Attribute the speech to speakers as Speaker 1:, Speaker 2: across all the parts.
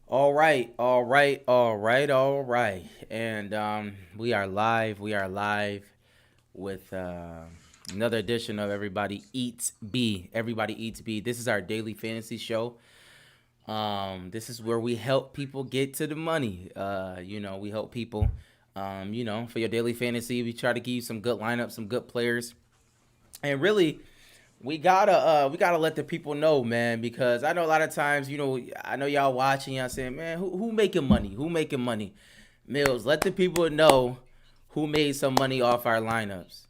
Speaker 1: All right. And we are live. We are live with another edition of Everybody Eats B. Everybody Eats B. This is our daily fantasy show. This is where we help people get to the money. We help people. For your daily fantasy, we try to give you some good lineups, some good players, and really we gotta let the people know, man, because I know a lot of times, I know y'all watching, y'all saying, man, who making money? Who making money? Mills, let the people know who made some money off our lineups.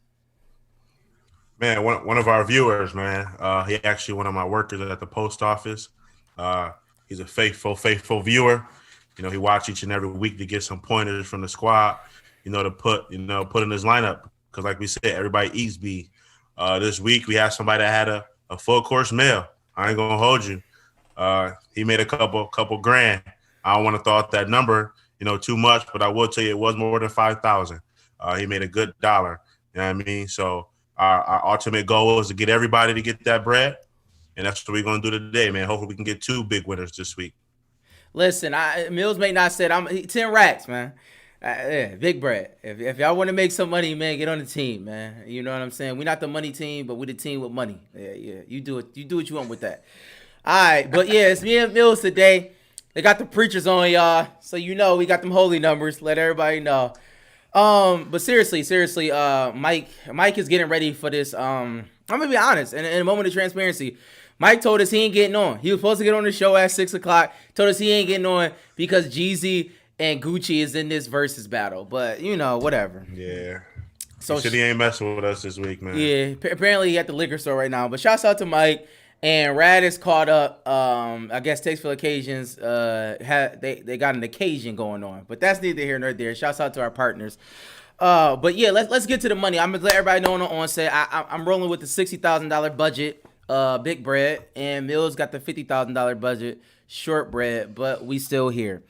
Speaker 2: Man, one of our viewers, man. He actually one of my workers at the post office. Uh, he's a faithful viewer. He watch each and every week to get some pointers from the squad. To put in his lineup because, like we said, everybody eats B. This week we had somebody that had a full course meal. I ain't gonna hold you. He made a couple grand. I don't want to throw out that number, too much, but I will tell you it was more than 5,000. He made a good dollar. You know what I mean? So our ultimate goal is to get everybody to get that bread, and that's what we're gonna do today, man. Hopefully, we can get two big winners this week.
Speaker 1: Listen, Mills may not said 10 racks, man. Yeah, big bread. If y'all want to make some money, man, get on the team, man. You know what I'm saying? We're not the money team, but we the team with money. Yeah. You do it. You do what you want with that. All right, but yeah, it's me and Mills today. They got the preachers on, y'all, so we got them holy numbers. Let everybody know. But seriously, Mike is getting ready for this. I'm gonna be honest, in a moment of transparency, Mike told us he ain't getting on. He was supposed to get on the show at 6 o'clock. Told us he ain't getting on because Jeezy and Gucci is in this versus battle. But whatever.
Speaker 2: Yeah, he
Speaker 1: So
Speaker 2: said he ain't messing with us this week, man.
Speaker 1: yeah, apparently he at the liquor store right now. But shouts out to Mike. And Rad is caught up. I guess Tasteful Occasions they got an occasion going on, but that's neither here nor there. Shouts out to our partners. But yeah, let's get to the money. I'm gonna let everybody know on the onset. I'm rolling with the $60,000 budget, big bread, and Mills got the $50,000 budget, short bread. But we still here,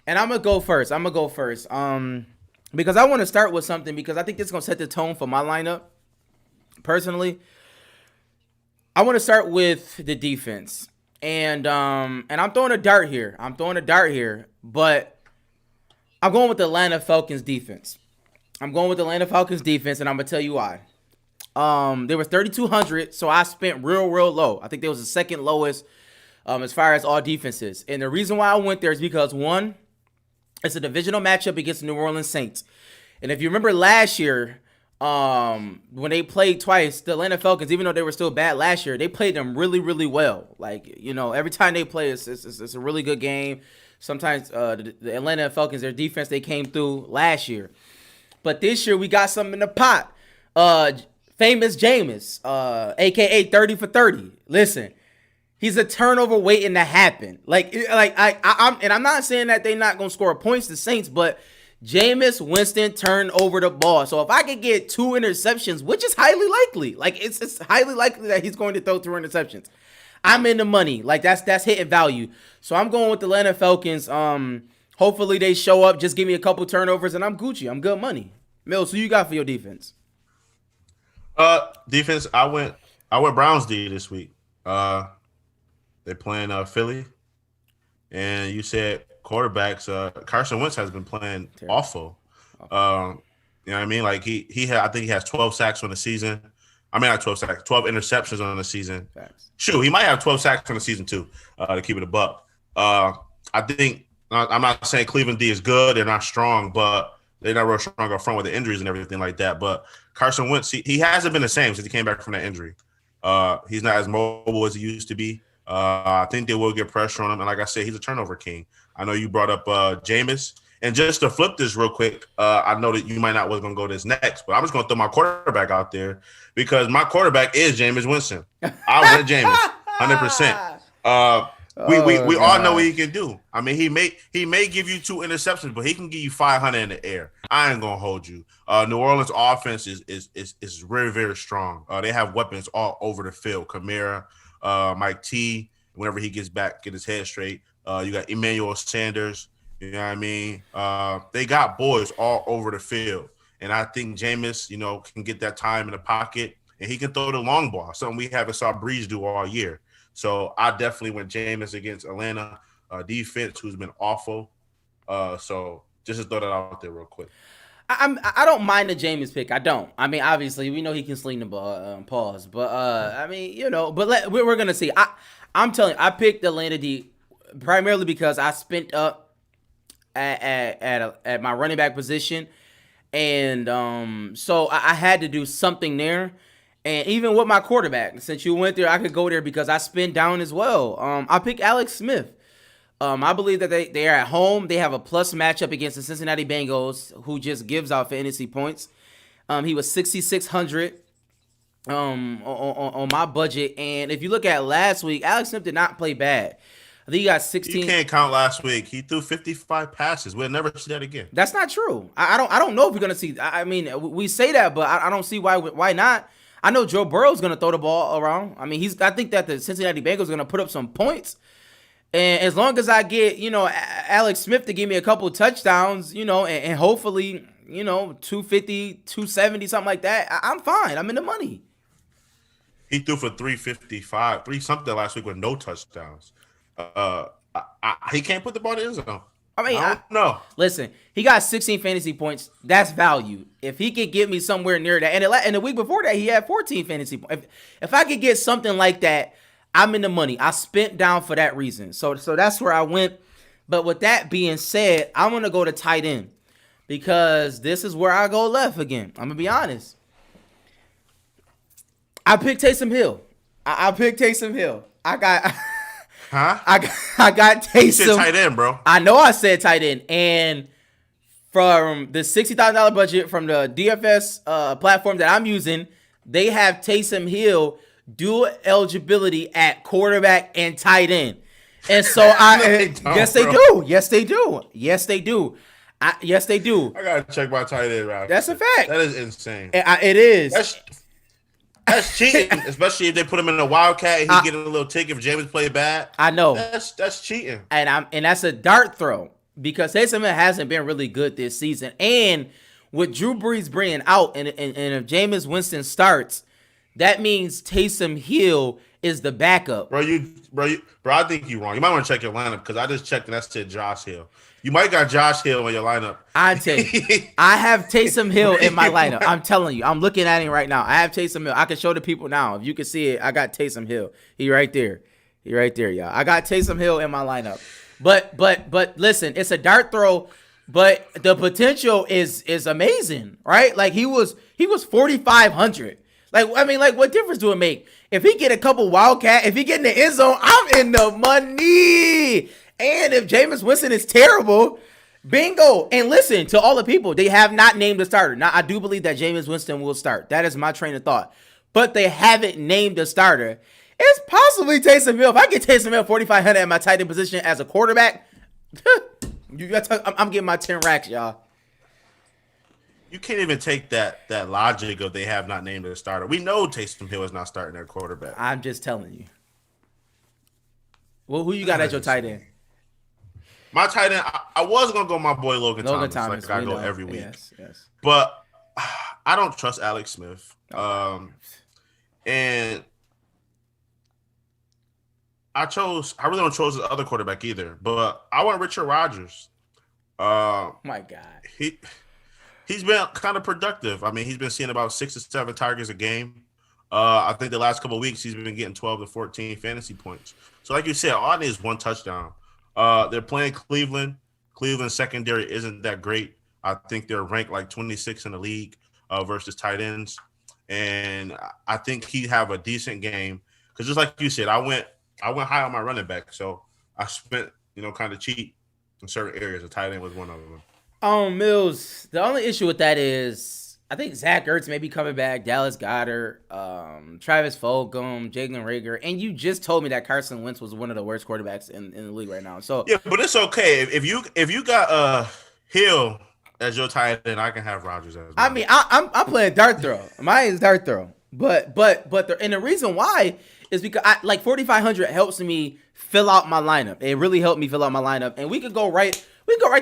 Speaker 1: and I'm gonna go first. Because I want to start with something because I think this is gonna set the tone for my lineup personally. I want to start with the defense. And I'm throwing a dart here. But I'm going with the Atlanta Falcons defense. And I'm gonna tell you why. They were 3,200, so I spent real low. I think they was the second lowest as far as all defenses. And the reason why I went there is because one, it's a divisional matchup against the New Orleans Saints. And if you remember last year, when they played twice, the Atlanta Falcons, even though they were still bad last year, they played them really well. Like, every time they play, it's a really good game. Sometimes the Atlanta Falcons, their defense, they came through last year. But this year, we got something in the pot. Famous Jameis, a.k.a. 30 for 30. Listen, he's a turnover waiting to happen. I'm not saying that they're not going to score points, the Saints, but Jameis Winston turned over the ball. So if I could get two interceptions, which is highly likely, like it's highly likely that he's going to throw two interceptions, I'm in the money. Like that's hitting value. So I'm going with the Atlanta Falcons. Hopefully they show up, just give me a couple turnovers, and I'm Gucci. I'm good money. Mills, who you got for your defense?
Speaker 2: Defense. I went Browns D this week. They playing Philly, and you said quarterbacks. Carson Wentz has been playing
Speaker 1: Terrible.
Speaker 2: awful. You know what I mean? Like he had, I think he has 12 sacks on the season. I mean, not 12 sacks, 12 interceptions on the season.
Speaker 1: Facts.
Speaker 2: Shoot, he might have 12 sacks on the season too. To keep it a buck. I think I'm not saying Cleveland D is good. They're not strong, but they're not real strong up front with the injuries and everything like that. But Carson Wentz, he hasn't been the same since he came back from that injury. He's not as mobile as he used to be. I think they will get pressure on him. And like I said, he's a turnover king. I know you brought up Jameis. And just to flip this real quick, I know that you might not was going to go this next, but I'm just going to throw my quarterback out there because my quarterback is Jameis Winston. I went Jameis, 100%. We all know what he can do. I mean, he may give you two interceptions, but he can give you 500 in the air. I ain't gonna hold you. New Orleans offense is very strong. They have weapons all over the field. Kamara, Mike T. Whenever he gets back, get his head straight. You got Emmanuel Sanders. You know what I mean? They got boys all over the field, and I think Jameis, can get that time in the pocket, and he can throw the long ball. Something we haven't saw Breeze do all year. So I definitely went Jameis against Atlanta. defense, who's been awful. So just to throw that out there real quick.
Speaker 1: I don't mind the Jameis pick. I don't. I mean, obviously, we know he can sling the ball. Pause. But I mean, but we're gonna see. I'm telling you, I picked Atlanta D primarily because I spent up at my running back position, and so I had to do something there. And even with my quarterback, since you went there, I could go there because I spent down as well. I picked Alex Smith. I believe that they are at home. They have a plus matchup against the Cincinnati Bengals, who just gives out fantasy points. He was 6,600 on my budget, and if you look at last week, Alex Smith did not play bad. I think he got 16.
Speaker 2: You can't count last week. He threw 55 passes. We'll never see that again.
Speaker 1: That's not true. I don't know if we're gonna see. I mean, we say that, but I don't see why not. I know Joe Burrow's gonna throw the ball around. I mean, I think that the Cincinnati Bengals are gonna put up some points. And as long as I get, Alex Smith to give me a couple touchdowns, and hopefully, 250, 270, something like that, I'm fine. I'm in the money.
Speaker 2: He threw for 355, something last week with no touchdowns. He can't put the ball in the end zone.
Speaker 1: I mean,
Speaker 2: I don't know.
Speaker 1: Listen, he got 16 fantasy points. That's value. If he could get me somewhere near that, and the week before that, he had 14 fantasy points. If I could get something like that, I'm in the money. I spent down for that reason. So that's where I went. But with that being said, I'm going to go to tight end because this is where I go left again. I'm going to be honest. I picked Taysom Hill. I picked Taysom Hill. I got Taysom.
Speaker 2: You said tight end, bro.
Speaker 1: I know I said tight end. And from the $60,000 budget from the DFS platform that I'm using, they have Taysom Hill dual eligibility at quarterback and tight end. And so yes, they do. Yes, they do. Yes, they do. Yes, they do.
Speaker 2: I gotta check my tight end route.
Speaker 1: That's a fact.
Speaker 2: That is insane.
Speaker 1: It is.
Speaker 2: That's cheating, especially if they put him in a wildcat and he's getting a little tick if James played bad.
Speaker 1: I know.
Speaker 2: That's cheating.
Speaker 1: And that's a dart throw because Taysom Hill hasn't been really good this season. And with Drew Brees bringing out and if Jameis Winston starts, that means Taysom Hill is the backup.
Speaker 2: Bro, I think you're wrong. You might want to check your lineup because I just checked and that said Josh Hill. You might got Josh Hill in your lineup.
Speaker 1: I tell you, I have Taysom Hill in my lineup. I'm telling you, I'm looking at him right now. I have Taysom Hill. I can show the people now. If you can see it, I got Taysom Hill. He right there, y'all. I got Taysom Hill in my lineup. But listen, it's a dart throw, but the potential is amazing, right? Like he was 4,500. Like, what difference do it make? If he get a couple wildcat, if he get in the end zone, I'm in the money. And if Jameis Winston is terrible, bingo. And listen, to all the people, they have not named a starter. Now, I do believe that Jameis Winston will start. That is my train of thought. But they haven't named a starter. It's possibly Taysom Hill. If I get Taysom Hill 4,500 at my tight end position as a quarterback, I'm getting my 10 racks, y'all.
Speaker 2: You can't even take that logic of they have not named a starter. We know Taysom Hill is not starting their quarterback.
Speaker 1: I'm just telling you. Well, who you got as your tight end?
Speaker 2: My tight end, I was going to go my boy Logan Thomas. Like I go every week.
Speaker 1: Yes.
Speaker 2: But I don't trust Alex Smith. And I really don't choose the other quarterback either. But I want Richard Rodgers.
Speaker 1: My God.
Speaker 2: He's been kind of productive. I mean, he's been seeing about 6 to 7 targets a game. I think the last couple of weeks he's been getting 12 to 14 fantasy points. So like you said, all it is one touchdown. They're playing Cleveland. Cleveland's secondary isn't that great. I think they're ranked like 26 in the league versus tight ends. And I think he'd have a decent game. Because just like you said, I went high on my running back. So I spent, kind of cheap in certain areas. A tight end was one of them.
Speaker 1: Mills, the only issue with that is I think Zach Ertz may be coming back, Dallas Goedert, Travis Fulgham, Jalen Reagor, and you just told me that Carson Wentz was one of the worst quarterbacks in the league right now. So
Speaker 2: yeah, but it's okay if you got Hill as your tight end, I can have Rodgers as well.
Speaker 1: I mean, I'm playing dart throw. Mine is dart throw, but the reason why is because 4,500 helps me fill out my lineup. It really helped me fill out my lineup, and we could go right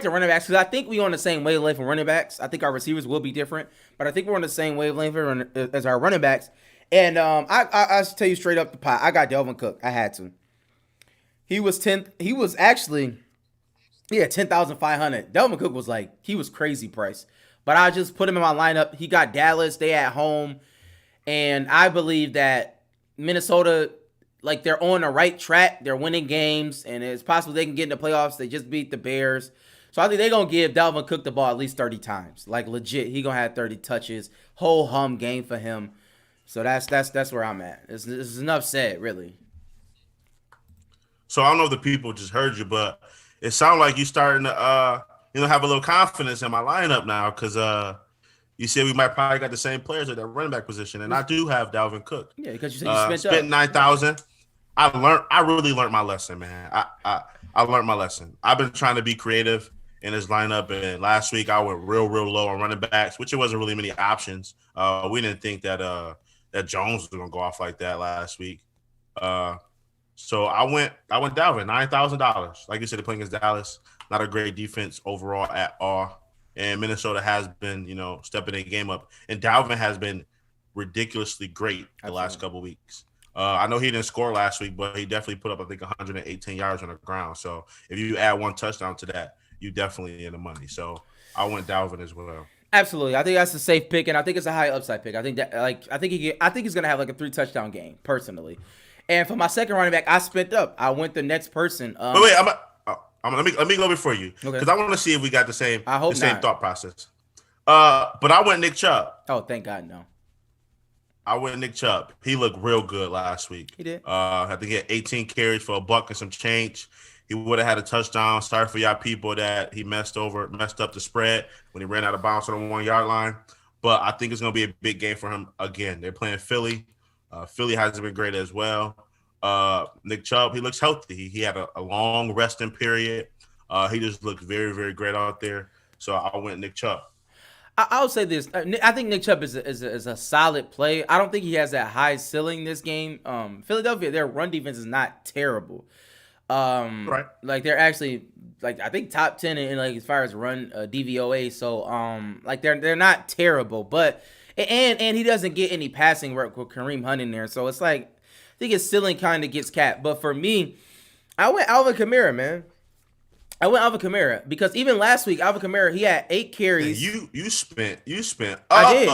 Speaker 1: to running backs because I think we're on the same wavelength for running backs. I think our receivers will be different, but I think we're on the same wavelength as our running backs. And I tell you straight up the pot, I got Delvin Cook. I had to. He was 10th. He was actually, yeah, 10,500. Delvin Cook was like, he was crazy price. But I just put him in my lineup. He got Dallas. They at home. And I believe that Minnesota, like, they're on the right track. They're winning games. And it's possible they can get in the playoffs. They just beat the Bears. So I think they're going to give Dalvin Cook the ball at least 30 times. Like, legit. He going to have 30 touches. Whole hum game for him. So that's where I'm at. This is enough said, really.
Speaker 2: So I don't know if the people just heard you, but it sounded like you starting to have a little confidence in my lineup now because you said we might probably got the same players at that running back position, and I do have Dalvin Cook.
Speaker 1: Yeah, because you said you
Speaker 2: spent 9,000. I really learned my lesson, man. I learned my lesson. I've been trying to be creative in his lineup, and last week I went real low on running backs, which it wasn't really many options. We didn't think that that Jones was gonna go off like that last week. So I went Dalvin, $9,000. Like you said, they're playing against Dallas. Not a great defense overall at all. And Minnesota has been, stepping their game up. And Dalvin has been ridiculously great the last couple of weeks. I know he didn't score last week, but he definitely put up, I think, 118 yards on the ground. So if you add one touchdown to that, you definitely in the money. So I went Dalvin as well.
Speaker 1: Absolutely, I think that's a safe pick, and I think it's a high upside pick. I think that, I think he's gonna have like a 3 touchdown game personally. And for my second running back, I spent up. I went the next person.
Speaker 2: Wait, let me go before you because I want to see if we got the same thought process. But I went Nick Chubb.
Speaker 1: Oh, thank God, no.
Speaker 2: I went Nick Chubb. He looked real good last week.
Speaker 1: He did.
Speaker 2: I think he had 18 carries for $1 and some change. He would have had a touchdown. Sorry for y'all people that he messed up the spread when he ran out of bounds on the 1 yard line. But I think it's going to be a big game for him again. They're playing Philly. Philly hasn't been great as well. Nick Chubb, he looks healthy. He had a long resting period. He just looked very, very great out there. So I went Nick Chubb.
Speaker 1: I'll say this. I think Nick Chubb is a solid play. I don't think he has that high ceiling this game. Philadelphia, their run defense is not terrible.
Speaker 2: Right.
Speaker 1: Like they're actually I think top 10 in like as far as run DVOA. So like they're not terrible, but and he doesn't get any passing work with Kareem Hunt in there. So it's like I think his ceiling kind of gets capped. But for me, I went Alvin Kamara, man. I went Alvin Kamara because even last week, Alvin Kamara, he had 8 carries.
Speaker 2: You spent
Speaker 1: I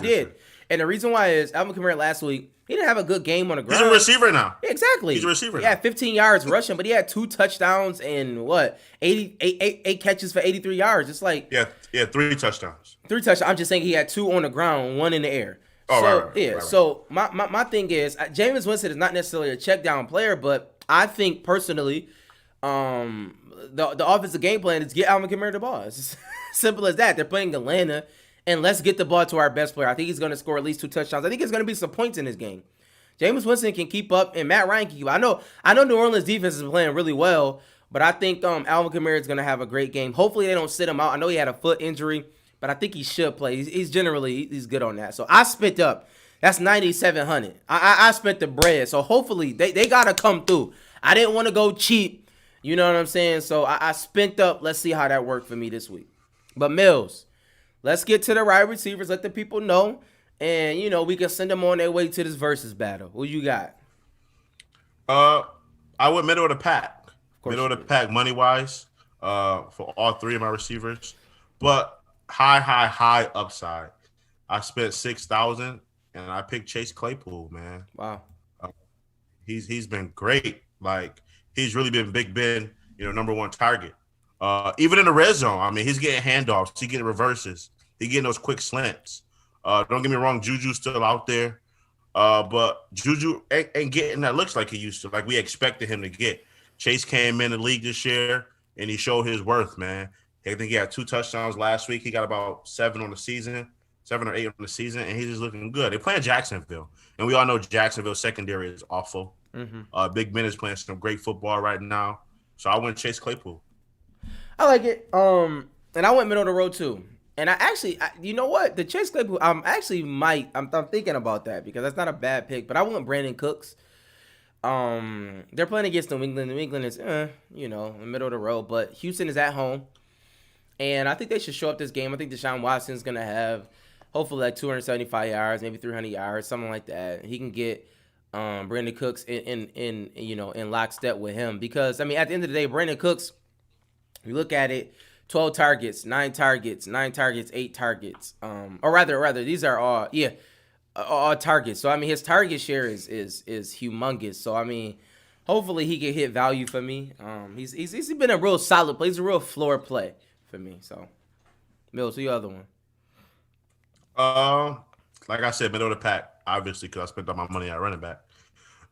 Speaker 1: did. And the reason why is Alvin Kamara last week, he didn't have a good game on the ground.
Speaker 2: He's a receiver now.
Speaker 1: Exactly.
Speaker 2: He's a receiver.
Speaker 1: He had 15 yards rushing, but he had 2 touchdowns and 8 catches for 83 yards. It's like
Speaker 2: 3 touchdowns.
Speaker 1: 3 touchdowns. I'm just saying he had 2 on the ground, 1 in the air.
Speaker 2: Oh,
Speaker 1: so,
Speaker 2: right.
Speaker 1: So my thing is, Jameis Winston is not necessarily a check down player, but I think personally, the offensive game plan is get Alvin Kamara the ball. It's simple as that. They're playing Atlanta, and let's get the ball to our best player. I think he's going to score at least 2 touchdowns. I think there's going to be some points in this game. Jameis Winston can keep up, and Matt Ryan can keep up. I know New Orleans defense is playing really well, but I think Alvin Kamara is going to have a great game. Hopefully they don't sit him out. I know he had a foot injury, but I think he should play. He's good on that. So I spent up. That's $9,700. I spent the bread. So hopefully they got to come through. I didn't want to go cheap. You know what I'm saying? So I spent up. Let's see how that worked for me this week. But Mills, let's get to the right receivers. Let the people know. And, we can send them on their way to this versus battle. Who you got?
Speaker 2: I went middle of the pack. Middle of the pack money-wise for all 3 of my receivers. But high upside. I spent $6,000, and I picked Chase Claypool, man.
Speaker 1: Wow.
Speaker 2: He's been great. Like, he's really been Big Ben, number 1 target. Even in the red zone, I mean, he's getting handoffs. He's getting reverses. He's getting those quick slants. Don't get me wrong, Juju's still out there. But Juju ain't getting that looks like he used to, like we expected him to get. Chase came in the league this year, and he showed his worth, man. I think he had 2 touchdowns last week. He got about 7 or 8 on the season, and he's just looking good. They're playing Jacksonville, and we all know Jacksonville's secondary is awful. Mm-hmm. Big Ben is playing some great football right now. So I went Chase Claypool.
Speaker 1: I like it. And I went middle of the road too. And I actually, you know what? The Chase Claypool, I'm thinking about that because that's not a bad pick. But I went Brandon Cooks. They're playing against New England. New England is, in the middle of the road. But Houston is at home. And I think they should show up this game. I think Deshaun Watson's going to have hopefully like 275 yards, maybe 300 yards, something like that. He can get Brandon Cooks in in lockstep with him because I mean at the end of the day, Brandon Cooks, you look at it, 12 targets, 9 targets, 9 targets, 8 targets. Or rather, these are all targets. So I mean his target share is humongous. So I mean, hopefully he can hit value for me. He's been a real solid play. He's a real floor play for me. So Mills, who your other one?
Speaker 2: Like I said, middle of the pack, obviously, because I spent all my money at running back.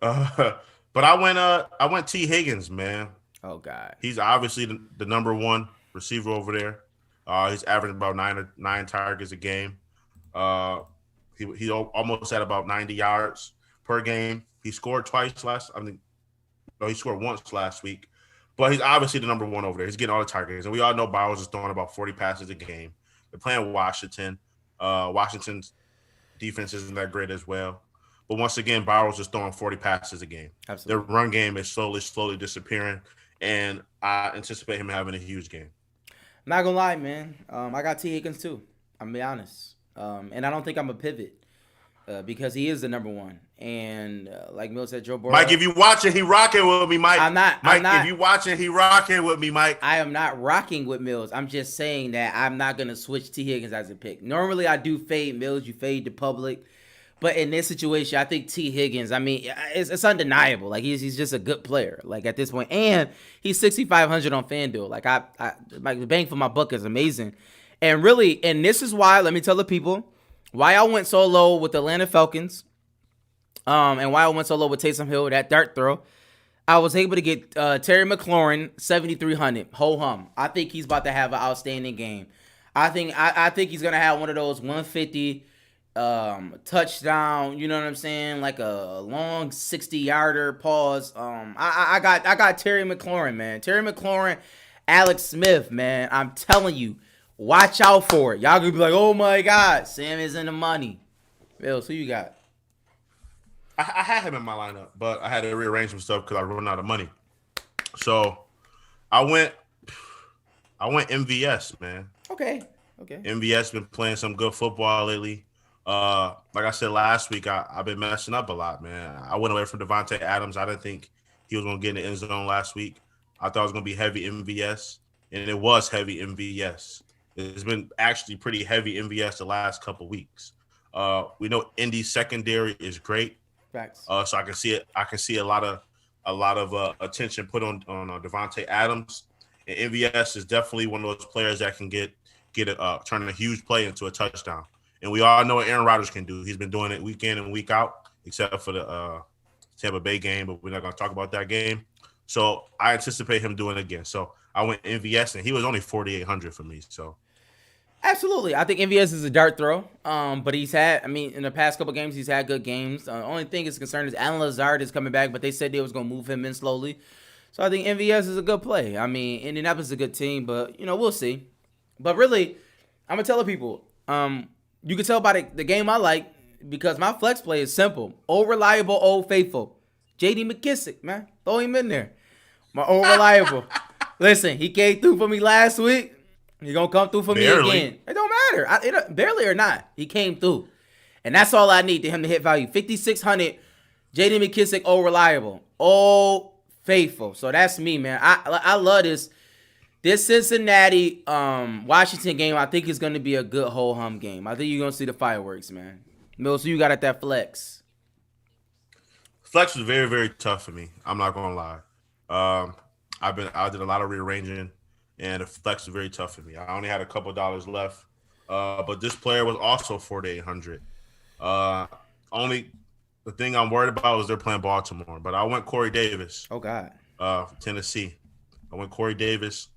Speaker 2: But I went T. Higgins, man.
Speaker 1: Oh God,
Speaker 2: He's obviously the number one receiver over there. He's averaging about nine targets a game. He almost had about 90 yards per game. He scored twice he scored once last week. But he's obviously the number one over there. He's getting all the targets. And we all know Bowers is throwing about 40 passes a game. They're playing Washington. Washington's defense isn't that great as well. But once again, Bowers is throwing 40 passes a game.
Speaker 1: absolutely.
Speaker 2: Their run game is slowly disappearing. And I anticipate him having a huge game.
Speaker 1: Not gonna lie, man. I got T. Higgins too. I'm gonna be honest. And I don't think I'm a pivot because he is the number one. And like Mill said, Joe Burrow.
Speaker 2: Mike, if you watching, he rocking with me, Mike.
Speaker 1: I'm not.
Speaker 2: If you watching, he rocking with me, Mike.
Speaker 1: I am not rocking with Mills. I'm just saying that I'm not gonna switch T. Higgins as a pick. Normally, I do fade Mills. You fade the public. But in this situation, I think T. Higgins, I mean, it's undeniable. Like, he's just a good player, like, at this point. And he's 6,500 on FanDuel. Like, the bang for my buck is amazing. And really, and this is why, let me tell the people, why I went so low with the Atlanta Falcons, and why I went so low with Taysom Hill, that dart throw. I was able to get Terry McLaurin, 7,300, ho-hum. I think he's about to have an outstanding game. I think he's going to have one of those 150 touchdown, you know what I'm saying, like a long 60-yarder pause. I got Terry McLaurin, man. Terry McLaurin, Alex Smith, man. I'm telling you, watch out for it. Y'all gonna be like, oh my God, Sam is in the money. Bills, who you got?
Speaker 2: I had him in my lineup, but I had to rearrange some stuff because I run out of money. So I went MVS, man.
Speaker 1: Okay.
Speaker 2: MVS been playing some good football lately. Like I said last week, I've been messing up a lot, man. I went away from Devontae Adams. I didn't think he was going to get in the end zone last week. I thought it was going to be heavy MVS, and it was heavy MVS. It's been actually pretty heavy MVS the last couple weeks. We know Indy's secondary is great.
Speaker 1: Facts.
Speaker 2: So I can see it. I can see a lot of attention put on Devontae Adams, and MVS is definitely one of those players that can turn a huge play into a touchdown. And we all know what Aaron Rodgers can do. He's been doing it week in and week out, except for the Tampa Bay game, but we're not going to talk about that game. So I anticipate him doing it again. So I went MVS, and he was only 4,800 for me. So
Speaker 1: Absolutely. I think MVS is a dart throw. But in the past couple games, he's had good games. Only thing is concerned is Alan Lazard is coming back, but they said they was going to move him in slowly. So I think MVS is a good play. I mean, Indianapolis is a good team, but, we'll see. But really, I'm going to tell the people, you can tell by the game I like because my flex play is simple. Old reliable, old faithful. J.D. McKissick, man. Throw him in there. My old reliable. Listen, he came through for me last week. He's going to come through for me again. It don't matter. Barely or not. He came through. And that's all I need to him to hit value. 5,600. J.D. McKissick, old reliable. Old faithful. So that's me, man. I love this. This Cincinnati Washington game, I think is going to be a good ho-hum game. I think you're going to see the fireworks, man. Mills, who you got at that flex?
Speaker 2: flex was very, very tough for me. I'm not going to lie. I did a lot of rearranging, and the flex was very tough for me. I only had a couple dollars left, but this player was also 4,800. Only the thing I'm worried about is they're playing Baltimore, but I went Corey Davis.
Speaker 1: Oh God.
Speaker 2: For Tennessee. I went Corey Davis.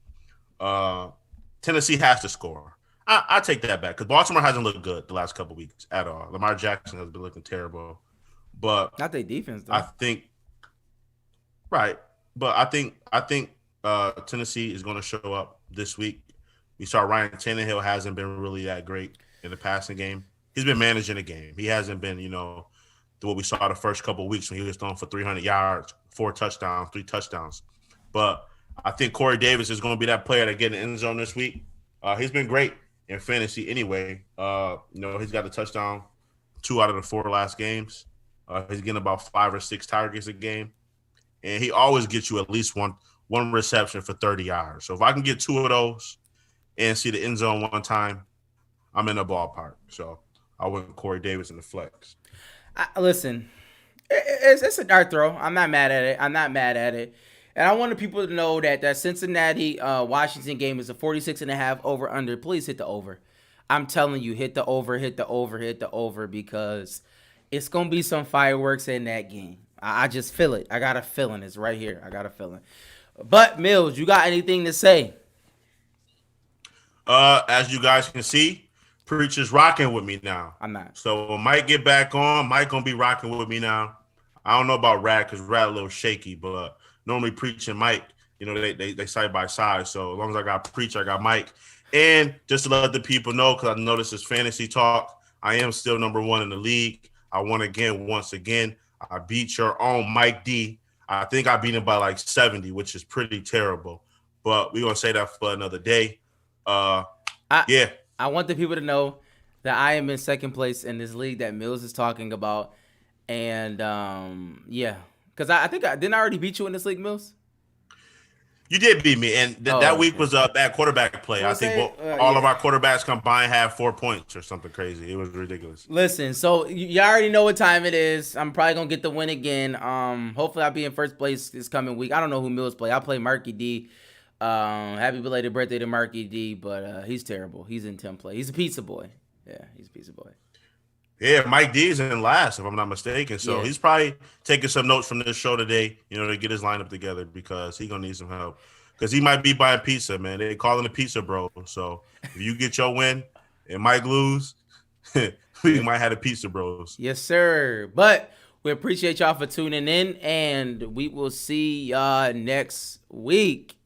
Speaker 2: Tennessee has to score. I take that back because Baltimore hasn't looked good the last couple weeks at all. Lamar Jackson has been looking terrible, but
Speaker 1: Not their defense though.
Speaker 2: I think right. But I think Tennessee is going to show up this week. We saw Ryan Tannehill hasn't been really that great in the passing game. He's been managing the game. He hasn't been, what we saw the first couple of weeks when he was throwing for 300 yards, 4 touchdowns, 3 touchdowns. But I think Corey Davis is going to be that player that get in the end zone this week. He's been great in fantasy anyway. He's got a touchdown 2 out of the 4 last games. He's getting about 5 or 6 targets a game, and he always gets you at least one reception for 30 yards. So if I can get 2 of those and see the end zone one time, I'm in the ballpark. So I went Corey Davis in the flex.
Speaker 1: Listen, it's a dart throw. I'm not mad at it. And I wanted people to know that Cincinnati Washington game is a 46.5 over under. Please hit the over. I'm telling you, hit the over because it's gonna be some fireworks in that game. I just feel it. I got a feeling. It's right here. I got a feeling. But Mills, you got anything to say?
Speaker 2: As you guys can see, Preacher's rocking with me now.
Speaker 1: I'm not.
Speaker 2: So when Mike get back on, Mike gonna be rocking with me now. I don't know about Rad because Rad a little shaky, but normally Preach and Mike, they side by side. So as long as I got Preach, I got Mike. And just to let the people know, because I know this is fantasy talk, I am still number 1 in the league. I won again once again. I beat your own Mike D. I think I beat him by like 70, which is pretty terrible. But we're gonna say that for another day. Yeah.
Speaker 1: I want the people to know that I am in second place in this league that Mills is talking about. And yeah. Because I think didn't I already beat you in this league, Mills?
Speaker 2: You did beat me, and that week was a bad quarterback play. I think all of our quarterbacks combined had 4 points or something crazy. It was ridiculous.
Speaker 1: Listen, so you already know what time it is. I'm probably gonna get the win again. Hopefully I'll be in first place this coming week. I don't know who Mills play. I'll play Marky D. Happy belated birthday to Marky D, but he's terrible. He's in 10th play. He's a pizza boy. Yeah, he's a pizza boy.
Speaker 2: Yeah, Mike D is in last, if I'm not mistaken. So he's probably taking some notes from this show today, to get his lineup together because he's going to need some help. Because he might be buying pizza, man. They call him the pizza bro. So if you get your win and Mike lose, we might have the pizza bros.
Speaker 1: Yes, sir. But we appreciate y'all for tuning in, and we will see y'all next week.